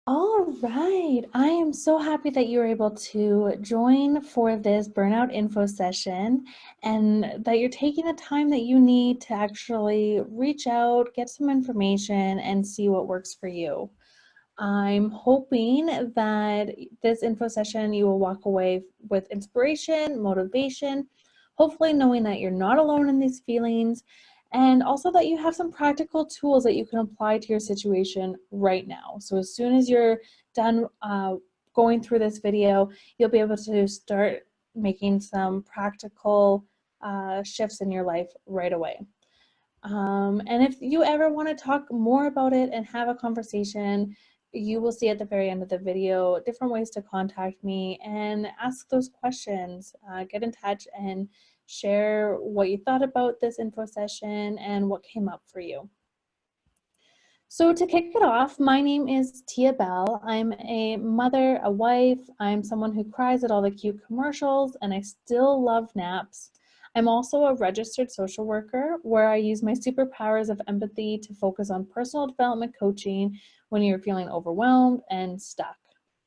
All right. I am so happy that you were able to join for this burnout info session and that you're taking the time that you need to actually reach out, get some information, and see what works for you. I'm hoping that this info session you will walk away with inspiration, motivation, hopefully knowing that you're not alone in these feelings, and also that you have some practical tools that you can apply to your situation right now. So as soon as you're done going through this video, you'll be able to start making some practical shifts in your life right away. And if you ever want to talk more about it and have a conversation, you will see at the very end of the video different ways to contact me and ask those questions. Get in touch and share what you thought about this info session and what came up for you. So to kick it off, my name is Tia Bell. I'm a mother, a wife. I'm someone who cries at all the cute commercials, and I still love naps. I'm also a registered social worker where I use my superpowers of empathy to focus on personal development coaching when you're feeling overwhelmed and stuck.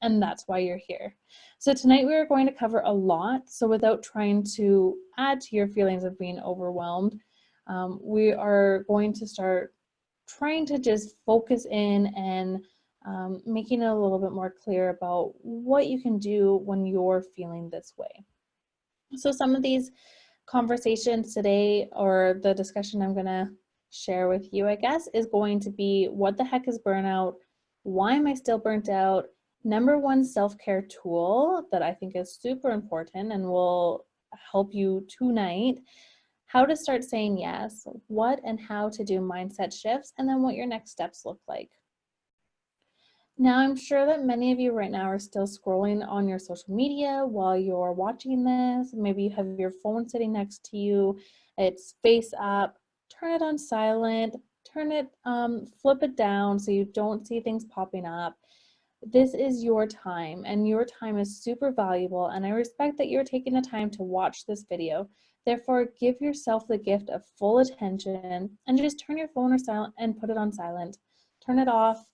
And that's why you're here. So tonight we are going to cover a lot. So without trying to add to your feelings of being overwhelmed, we are going to start trying to just focus in and making it a little bit more clear about what you can do when you're feeling this way. So some of these conversations today, or the discussion I'm going to share with you, I guess, is going to be what the heck is burnout? Why am I still burnt out? Number one self-care tool that I think is super important and will help you tonight, how to start saying yes, what and how to do mindset shifts, and then what your next steps look like. Now, I'm sure that many of you right now are still scrolling on your social media while you're watching this. Maybe you have your phone sitting next to you, it's face up. Turn it on silent, flip it down so you don't see things popping up. This is your time, and your time is super valuable, and I respect that you're taking the time to watch this video. Therefore, give yourself the gift of full attention and just turn your phone or silent and put it on silent. Turn it off,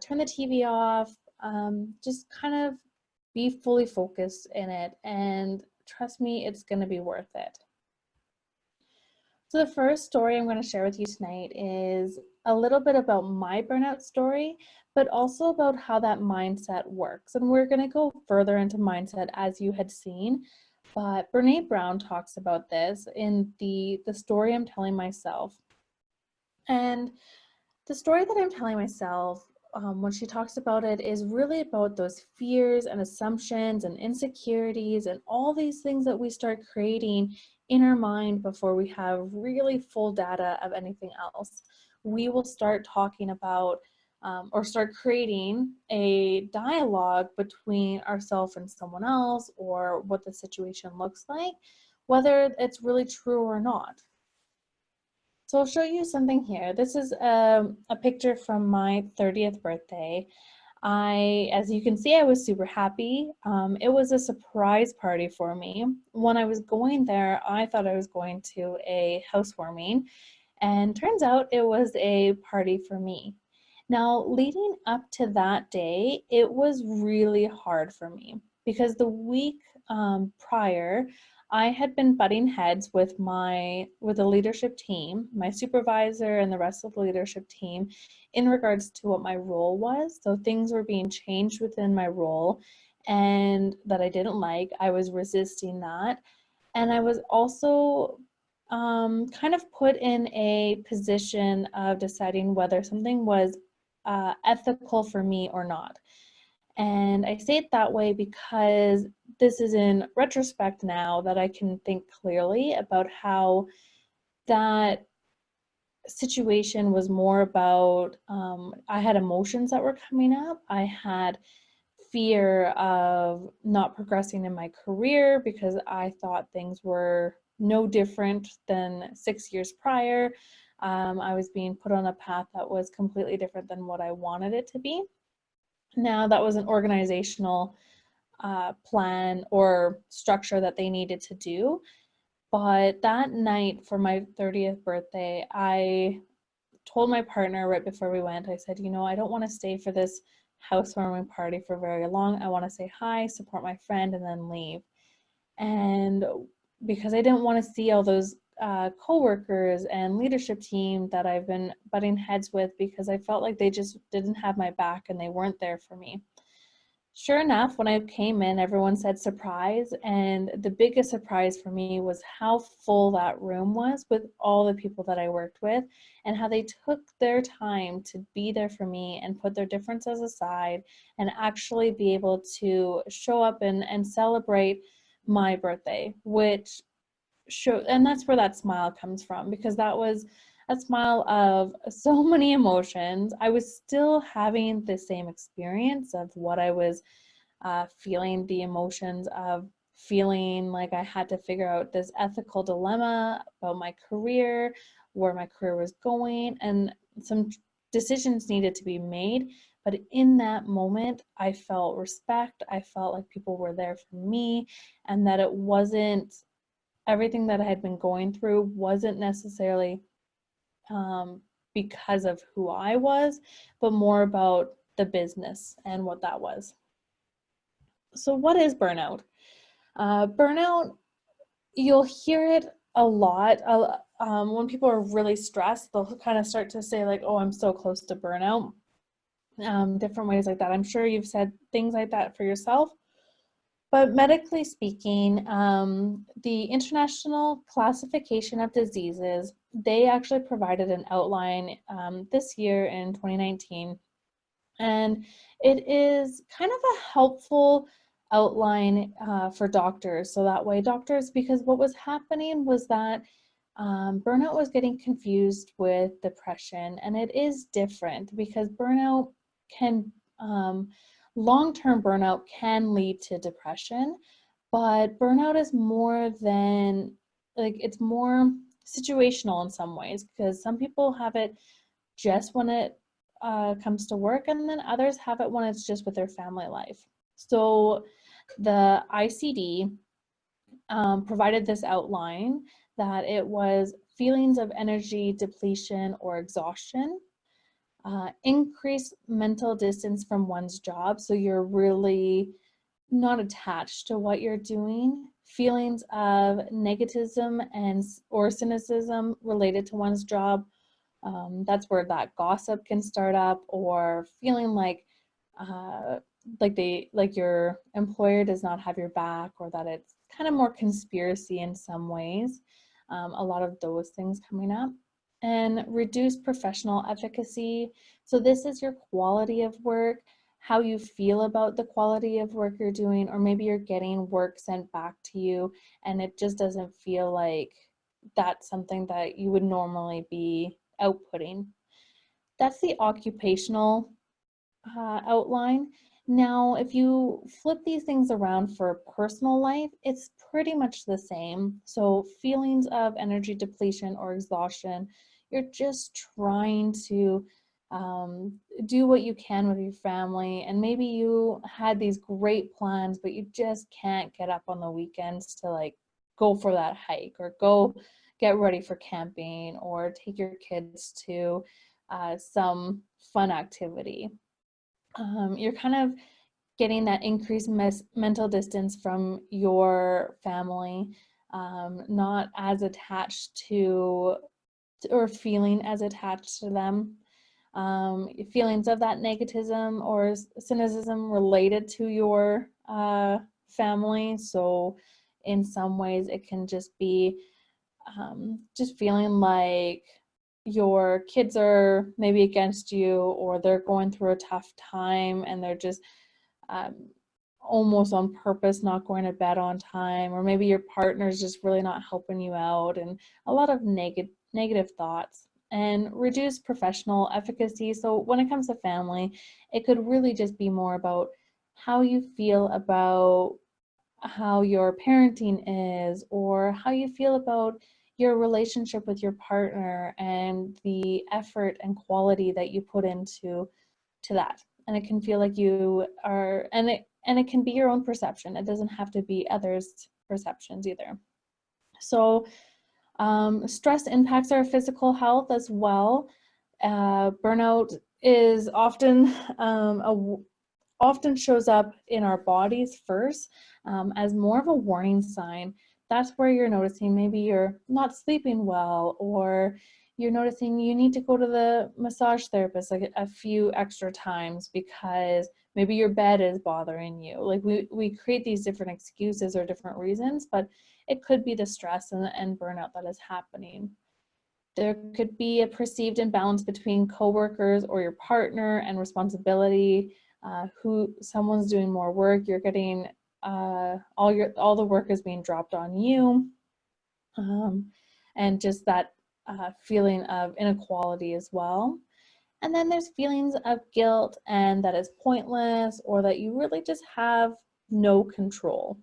turn the TV off, just kind of be fully focused in it, and trust me, it's going to be worth it. So the first story I'm going to share with you tonight is a little bit about my burnout story, but also about how that mindset works. And we're going to go further into mindset as you had seen, but Brene Brown talks about this in the story I'm telling myself. And the story that I'm telling myself, when she talks about it, is really about those fears and assumptions and insecurities and all these things that we start creating in our mind before we have really full data of anything else. We will start talking about or start creating a dialogue between ourselves and someone else, or what the situation looks like, whether it's really true or not. So I'll show you something here. This is a picture from my 30th birthday. As you can see, I was super happy. It was a surprise party for me. When I was going there, I thought I was going to a housewarming, and turns out it was a party for me. Now, leading up to that day, it was really hard for me because the week prior, I had been butting heads with the leadership team, my supervisor and the rest of the leadership team, in regards to what my role was. So things were being changed within my role and that I didn't like. I was resisting that. And I was also kind of put in a position of deciding whether something was ethical for me or not. And I say it that way because this is in retrospect now that I can think clearly about how that situation was more about, I had emotions that were coming up. I had fear of not progressing in my career because I thought things were no different than 6 years prior. I was being put on a path that was completely different than what I wanted it to be. Now, that was an organizational plan or structure that they needed to do. But that night for my 30th birthday, I told my partner right before we went, I said, I don't want to stay for this housewarming party for very long. I want to say hi, support my friend, and then leave. And because I didn't want to see all those coworkers and leadership team that I've been butting heads with, because I felt like they just didn't have my back and they weren't there for me. Sure enough, when I came in, everyone said surprise, and the biggest surprise for me was how full that room was with all the people that I worked with, and how they took their time to be there for me and put their differences aside and actually be able to show up and celebrate my birthday, which and that's where that smile comes from, because that was a smile of so many emotions. I was still having the same experience of what I was feeling, the emotions of feeling like I had to figure out this ethical dilemma about my career, where my career was going, and some decisions needed to be made. But in that moment, I felt respect. I felt like people were there for me, and that it wasn't everything that I had been going through wasn't necessarily because of who I was, but more about the business and what that was. So, what is burnout? Burnout, you'll hear it a lot. When people are really stressed, they'll kind of start to say, like, oh, I'm so close to burnout. Different ways like that. I'm sure you've said things like that for yourself. But medically speaking, the International Classification of Diseases, they actually provided an outline this year in 2019. And it is kind of a helpful outline for doctors. So that way doctors, because what was happening was that burnout was getting confused with depression, and it is different because burnout can long-term burnout can lead to depression, but burnout is more than, like, it's more situational in some ways, because some people have it just when it comes to work, and then others have it when it's just with their family life. So the ICD provided this outline that it was feelings of energy depletion or exhaustion, increased mental distance from one's job, so you're really not attached to what you're doing, feelings of negativism and or cynicism related to one's job. That's where that gossip can start up, or feeling uh, like your employer does not have your back, or that it's kind of more conspiracy in some ways. A lot of those things coming up. And reduce professional efficacy. So this is your quality of work, how you feel about the quality of work you're doing, or maybe you're getting work sent back to you and it just doesn't feel like that's something that you would normally be outputting. That's the occupational outline. Now, if you flip these things around for personal life, it's pretty much the same. So feelings of energy depletion or exhaustion, you're just trying to do what you can with your family, and maybe you had these great plans, but you just can't get up on the weekends to like go for that hike or go get ready for camping or take your kids to some fun activity. You're kind of getting that increased mental distance from your family, not as attached to, or feeling as attached to them. Feelings of that negativism or cynicism related to your family. So in some ways it can just be just feeling like your kids are maybe against you, or they're going through a tough time and they're just um, almost on purpose not going to bed on time, or maybe your partner's just really not helping you out, and a lot of negative thoughts. And reduce professional efficacy. So when it comes to family, it could really just be more about how you feel about how your parenting is, or how you feel about your relationship with your partner and the effort and quality that you put into that. And it can feel like you are, and it can be your own perception. It doesn't have to be others' perceptions either. So stress impacts our physical health as well. Burnout is often often shows up in our bodies first as more of a warning sign. That's where you're noticing maybe you're not sleeping well, or you're noticing you need to go to the massage therapist like a few extra times because maybe your bed is bothering you. Like we create these different excuses or different reasons, but it could be the stress and burnout that is happening. There could be a perceived imbalance between coworkers or your partner and responsibility. Who someone's doing more work, you're getting all the work is being dropped on you, and just that feeling of inequality as well. And then there's feelings of guilt and that is pointless, or that you really just have no control.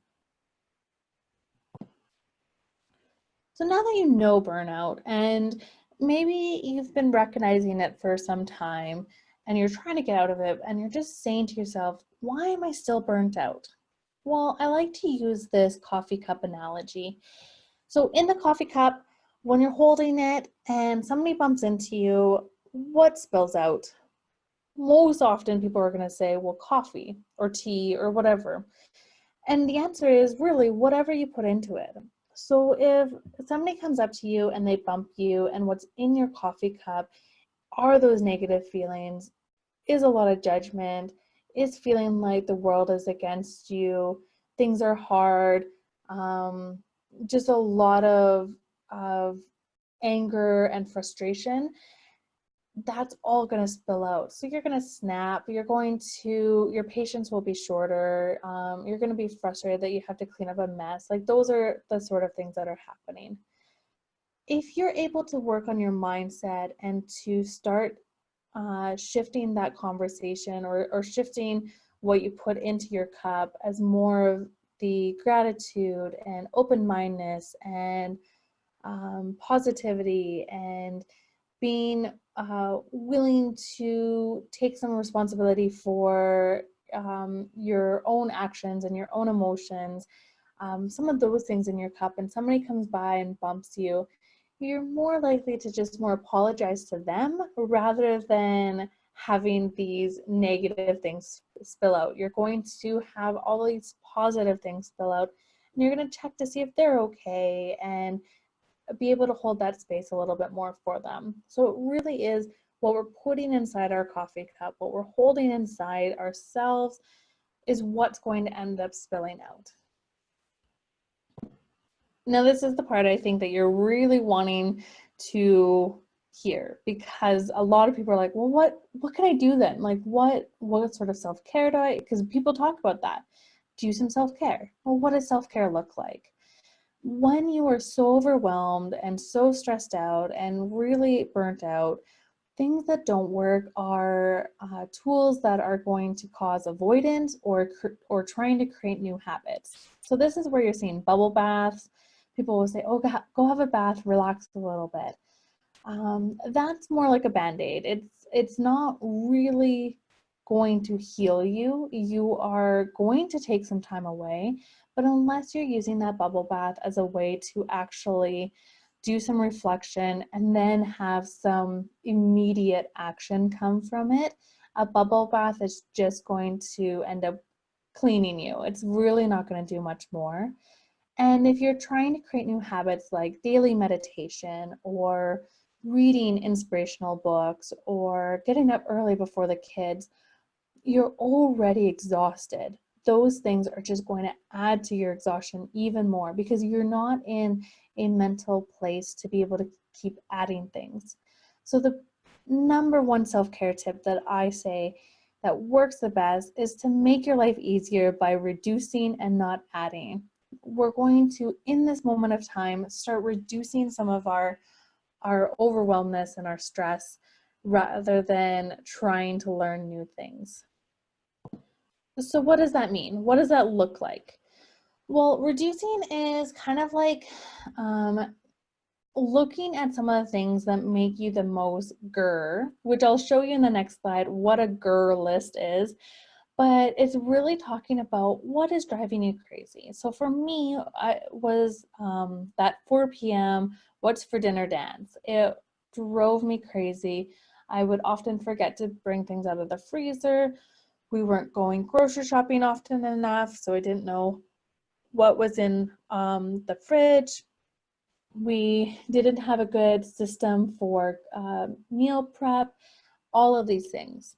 So now that you know burnout, and maybe you've been recognizing it for some time and you're trying to get out of it, and you're just saying to yourself, why am I still burnt out? Well, I like to use this coffee cup analogy. So in the coffee cup, when you're holding it and somebody bumps into you, what spills out? Most often people are going to say, well, coffee or tea or whatever. And the answer is really whatever you put into it. So if somebody comes up to you and they bump you, and what's in your coffee cup are those negative feelings, is a lot of judgment, is feeling like the world is against you, things are hard, just a lot of anger and frustration, that's all going to spill out. So you're going to snap, your patience will be shorter, you're going to be frustrated that you have to clean up a mess. Like those are the sort of things that are happening. If you're able to work on your mindset and to start shifting that conversation, or shifting what you put into your cup as more of the gratitude and open-mindedness and positivity, and being willing to take some responsibility for your own actions and your own emotions, some of those things in your cup, and somebody comes by and bumps you, you're more likely to just more apologize to them rather than having these negative things spill out. You're going to have all these positive things spill out, and you're going to check to see if they're okay and be able to hold that space a little bit more for them. So it really is what we're putting inside our coffee cup, what we're holding inside ourselves, is what's going to end up spilling out. Now, this is the part I think that you're really wanting to hear, because a lot of people are like, well, what can I do then? Like, what sort of self-care do I, because people talk about that. Do some self-care. Well, what does self-care look like? When you are so overwhelmed and so stressed out and really burnt out, things that don't work are tools that are going to cause avoidance or trying to create new habits. So this is where you're seeing bubble baths. People will say, oh, go have a bath, relax a little bit. That's more like a Band-Aid. It's not really going to heal you. You are going to take some time away, but unless you're using that bubble bath as a way to actually do some reflection and then have some immediate action come from it, a bubble bath is just going to end up cleaning you. It's really not going to do much more. And if you're trying to create new habits like daily meditation, or reading inspirational books, or getting up early before the kids, you're already exhausted. Those things are just going to add to your exhaustion even more, because you're not in a mental place to be able to keep adding things. So the number one self-care tip that I say that works the best is to make your life easier by reducing and not adding. We're going to, in this moment of time, start reducing some of our overwhelmness and our stress rather than trying to learn new things. So what does that mean? What does that look like? Well, reducing is kind of like looking at some of the things that make you the most grr, which I'll show you in the next slide what a grr list is. But it's really talking about what is driving you crazy. So for me, I was that 4 p.m. what's for dinner dance. It drove me crazy. I would often forget to bring things out of the freezer. We weren't going grocery shopping often enough, so I didn't know what was in the fridge. We didn't have a good system for meal prep, all of these things.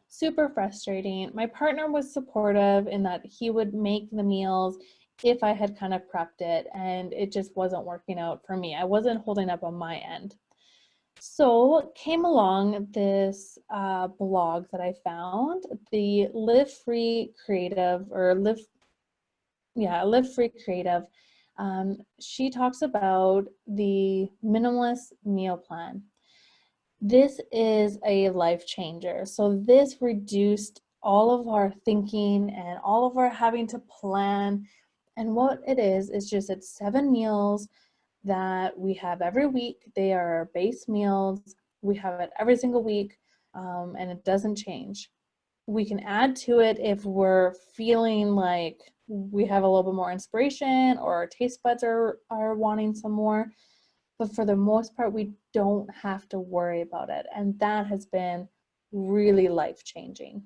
Super frustrating. My partner was supportive in that he would make the meals if I had kind of prepped it, and it just wasn't working out for me. I wasn't holding up on my end. So came along this blog that I found, the Live Free Creative, or Live Free Creative. She talks about the minimalist meal plan. This is a life changer. So this reduced all of our thinking and all of our having to plan. And what it is just it's 7 meals that we have every week. They are our base meals. We have it every single week, and it doesn't change. We can add to it if we're feeling like we have a little bit more inspiration or our taste buds are wanting some more. But for the most part, we don't have to worry about it. And that has been really life-changing.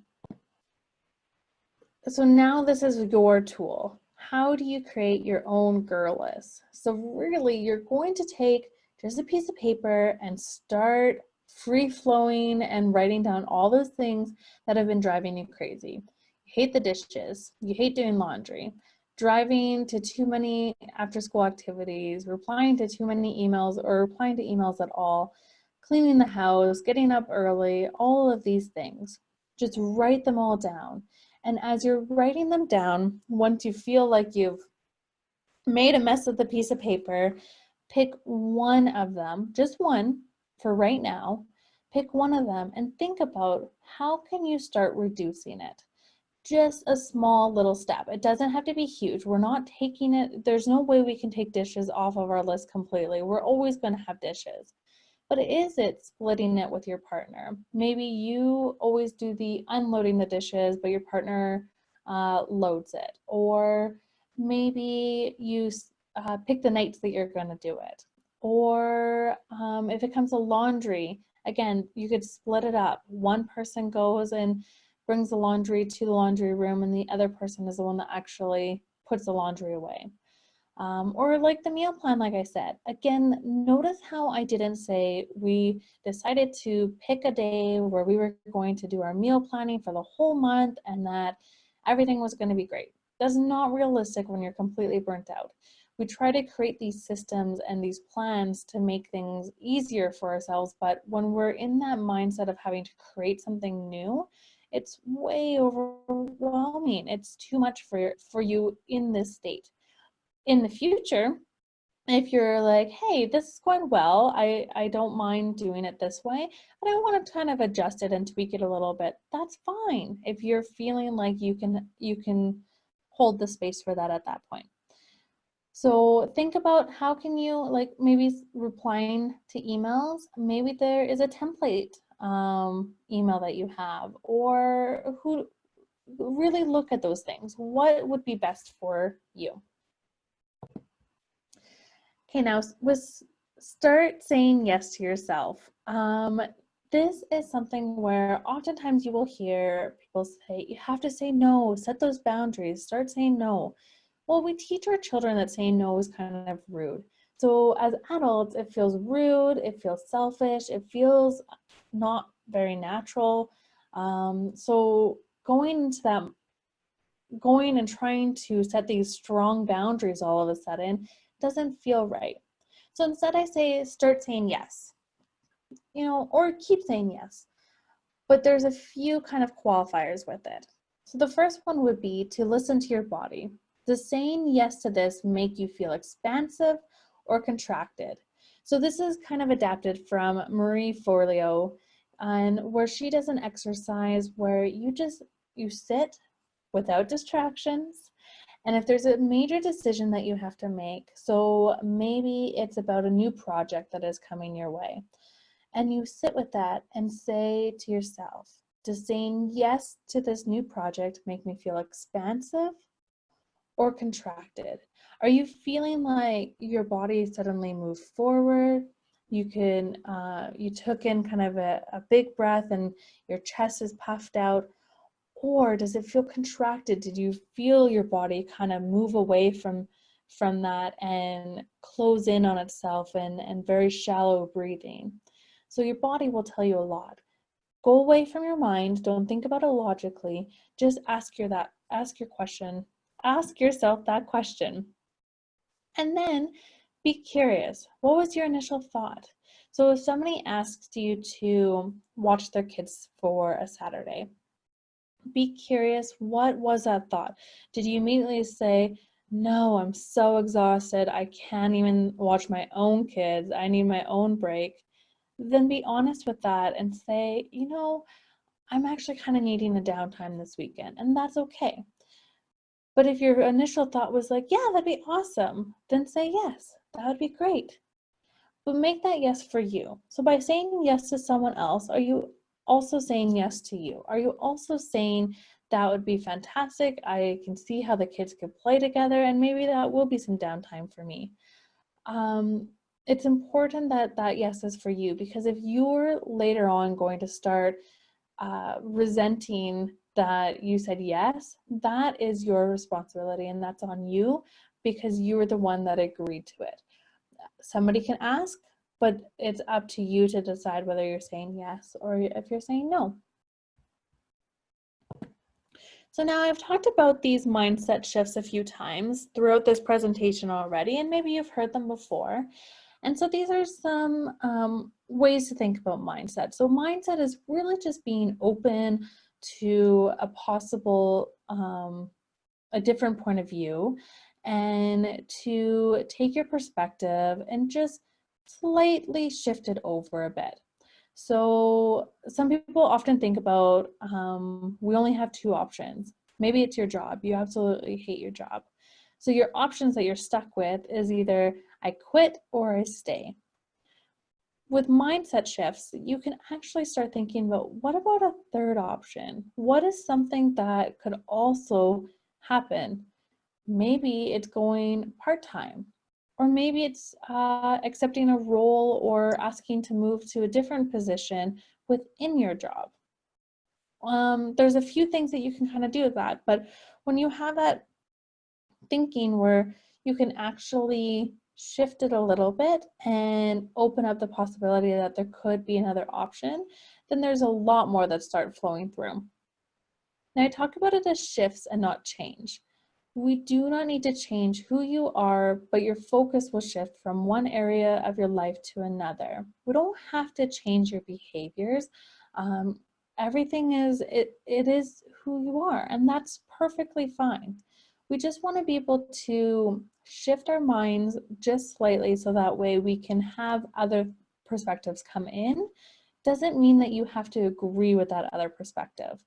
So now this is your tool. How do you create your own girl list? So really, you're going to take just a piece of paper and start free-flowing and writing down all those things that have been driving you crazy. You hate the dishes, you hate doing laundry, driving to too many after-school activities, replying to too many emails or replying to emails at all, cleaning the house, getting up early, all of these things. Just write them all down. And as you're writing them down, once you feel like you've made a mess of the piece of paper, pick one of them, just one for right now. Pick one of them and think about how can you start reducing it. Just a small little step. It doesn't have to be huge. We're not taking it, there's no way we can take dishes off of our list completely. We're always going to have dishes. But is it splitting it with your partner? Maybe you always do the unloading the dishes, but your partner loads it. Or maybe you pick the nights that you're going to do it. Or if it comes to laundry, again, you could split it up. One person goes and brings the laundry to the laundry room, and the other person is the one that actually puts the laundry away. Or like the meal plan, like I said. Again, notice how I didn't say we decided to pick a day where we were going to do our meal planning for the whole month and that everything was going to be great. That's not realistic when you're completely burnt out. We try to create these systems and these plans to make things easier for ourselves, but when we're in that mindset of having to create something new, it's way overwhelming. It's too much for you in this state. In the future, if you're like, hey, this is going well, I don't mind doing it this way, but I want to kind of adjust it and tweak it a little bit, that's fine. If you're feeling like you can hold the space for that at that point. So think about how can you, like maybe replying to emails, maybe there is a template email that you have, or who really look at those things. What would be best for you? Okay, now start saying yes to yourself. This is something where oftentimes you will hear people say, you have to say no, set those boundaries, start saying no. Well, we teach our children that saying no is kind of rude. So as adults, it feels rude, it feels selfish, it feels not very natural. So going and trying to set these strong boundaries all of a sudden doesn't feel right. So instead I say start saying yes, or keep saying yes. But there's a few kind of qualifiers with it. So the first one would be to listen to your body. Does saying yes to this make you feel expansive or contracted? So this is kind of adapted from Marie Forleo, and where she does an exercise where you sit without distractions. And if there's a major decision that you have to make, so maybe it's about a new project that is coming your way, and you sit with that and say to yourself, does saying yes to this new project make me feel expansive or contracted? Are you feeling like your body suddenly moved forward? You took in kind of a big breath and your chest is puffed out, Or does it feel contracted? Did you feel your body kind of move away from that and close in on itself and very shallow breathing? So your body will tell you a lot. Go away from your mind. Don't think about it logically. Just ask yourself that question. And then be curious. What was your initial thought? So if somebody asks you to watch their kids for a Saturday, be curious, what was that thought? Did you immediately say, no, I'm so exhausted, I can't even watch my own kids, I need my own break? Then be honest with that and say, I'm actually kind of needing a downtime this weekend, and that's okay. But if your initial thought was like, yeah, that'd be awesome, then say yes, that would be great. But make that yes for you. So by saying yes to someone else, are you also saying yes to you? Are you also saying that would be fantastic? I can see how the kids could play together, and maybe that will be some downtime for me. It's important that that yes is for you, because if you're later on going to start resenting that you said yes, that is your responsibility and that's on you, because you were the one that agreed to it. Somebody can ask, but it's up to you to decide whether you're saying yes or if you're saying no. So now I've talked about these mindset shifts a few times throughout this presentation already, and maybe you've heard them before. And so these are some ways to think about mindset. So mindset is really just being open to a possible, a different point of view, and to take your perspective and just slightly shift it over a bit. So some people often think about, we only have two options. Maybe it's your job. You absolutely hate your job. So your options that you're stuck with is either I quit or I stay. With mindset shifts, you can actually start thinking about, what about a third option? What is something that could also happen? Maybe it's going part-time, or maybe it's accepting a role or asking to move to a different position within your job. There's a few things that you can kind of do with that, but when you have that thinking where you can actually shift it a little bit and open up the possibility that there could be another option, then there's a lot more that start flowing through. Now I talk about it as shifts and not change. We do not need to change who you are, but your focus will shift from one area of your life to another. We don't have to change your behaviors. Everything is, it is who you are, and that's perfectly fine. We just want to be able to shift our minds just slightly so that way we can have other perspectives come in. Doesn't mean that you have to agree with that other perspective.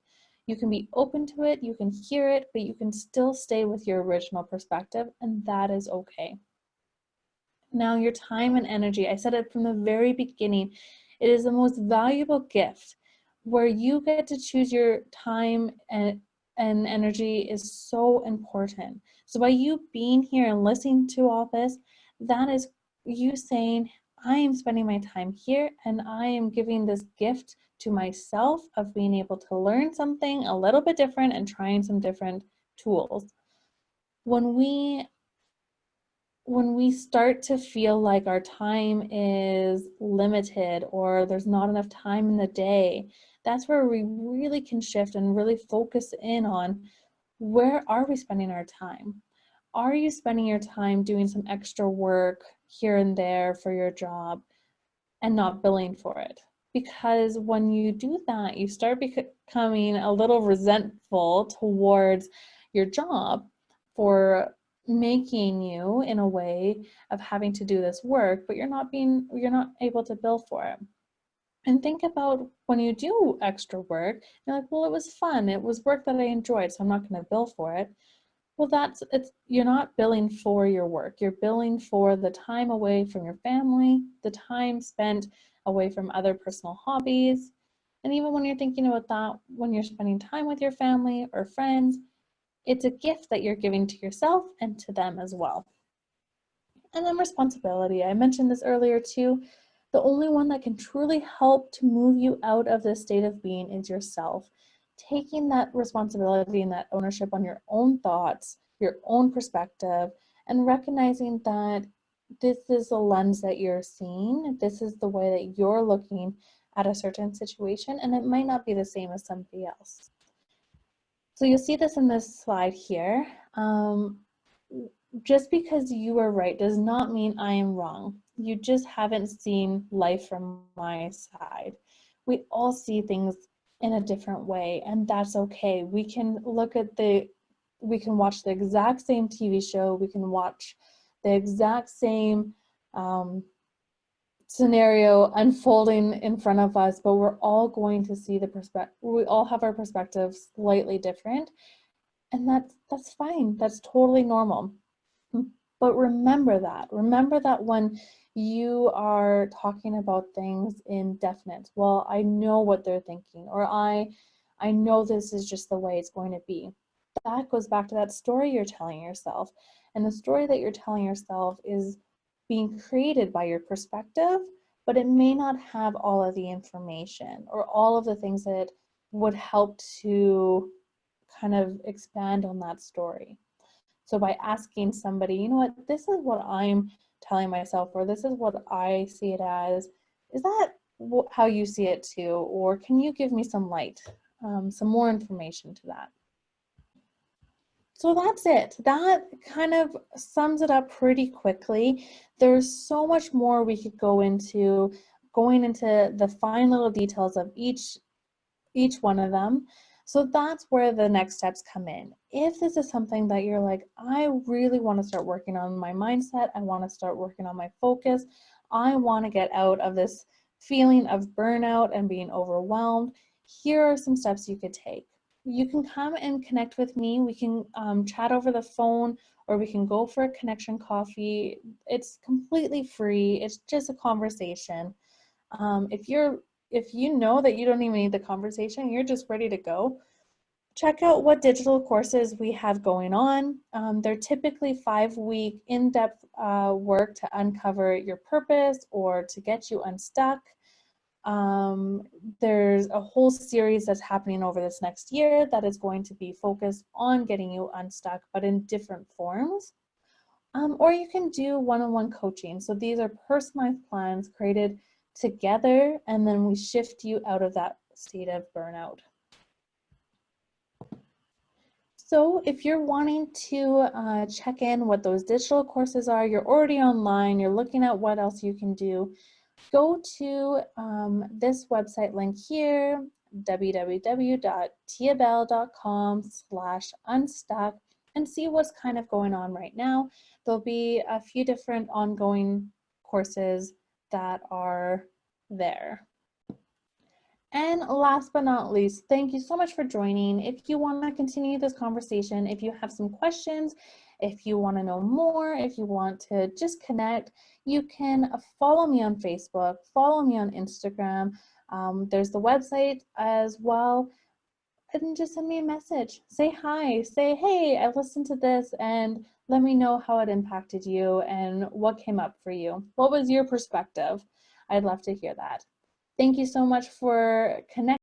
You can be open to it, you can hear it, but you can still stay with your original perspective, and that is okay. Now, your time and energy, I said it from the very beginning, it is the most valuable gift. Where you get to choose your time and energy is so important. So by you being here and listening to all this, that is you saying, I am spending my time here and I am giving this gift to myself of being able to learn something a little bit different and trying some different tools. When we start to feel like our time is limited or there's not enough time in the day, that's where we really can shift and really focus in on, where are we spending our time? Are you spending your time doing some extra work here and there for your job and not billing for it? Because when you do that, you start becoming a little resentful towards your job for making you in a way of having to do this work, but you're not able to bill for it. And think about when you do extra work, you're like, well, it was fun, it was work that I enjoyed, so I'm not going to bill for it. Well, you're not billing for your work. You're billing for the time away from your family, the time spent away from other personal hobbies. And even when you're thinking about that, when you're spending time with your family or friends, it's a gift that you're giving to yourself and to them as well. And then responsibility. I mentioned this earlier too. The only one that can truly help to move you out of this state of being is yourself. taking that responsibility and that ownership on your own thoughts, your own perspective, and recognizing that this is a lens that you're seeing. This is the way that you're looking at a certain situation, and it might not be the same as somebody else. So you'll see this in this slide here. Just because you are right does not mean I am wrong. You just haven't seen life from my side. We all see things in a different way, and that's okay. We can watch the exact same TV show. We can watch the exact same scenario unfolding in front of us, but we're all going to see the perspective. We all have our perspectives slightly different, and that's fine. That's totally normal. But remember that when you are talking about things in definites, well, I know what they're thinking, or I know this is just the way it's going to be. That goes back to that story you're telling yourself. And the story that you're telling yourself is being created by your perspective, but it may not have all of the information or all of the things that would help to kind of expand on that story. So by asking somebody, you know what, this is what I'm telling myself, or this is what I see it as, is that how you see it too? Or can you give me some light, some more information to that? So that's it. That kind of sums it up pretty quickly. There's so much more we could go into, going into the fine little details of each one of them. So that's where the next steps come in. If this is something that you're like, I really want to start working on my mindset, I want to start working on my focus, I want to get out of this feeling of burnout and being overwhelmed, here are some steps you could take. You can come and connect with me. We can chat over the phone, or we can go for a connection coffee. It's completely free. It's just a conversation. If you know that you don't even need the conversation, you're just ready to go, check out what digital courses we have going on. They're typically 5-week in-depth work to uncover your purpose or to get you unstuck. There's a whole series that's happening over this next year that is going to be focused on getting you unstuck, but in different forms. Or you can do one-on-one coaching. So these are personalized plans created together, and then we shift you out of that state of burnout. So if you're wanting to check in what those digital courses are, you're already online, you're looking at what else you can do, go to this website link here, www.tiabell.com/unstuck, and see what's kind of going on right now. There'll be a few different ongoing courses that are there. And last but not least, thank you so much for joining. If you want to continue this conversation, if you have some questions, if you want to know more, if you want to just connect, you can follow me on Facebook, follow me on Instagram. There's the website as well. And just send me a message. Say hi. Say, hey, I listened to this, and let me know how it impacted you and what came up for you. What was your perspective? I'd love to hear that. Thank you so much for connecting.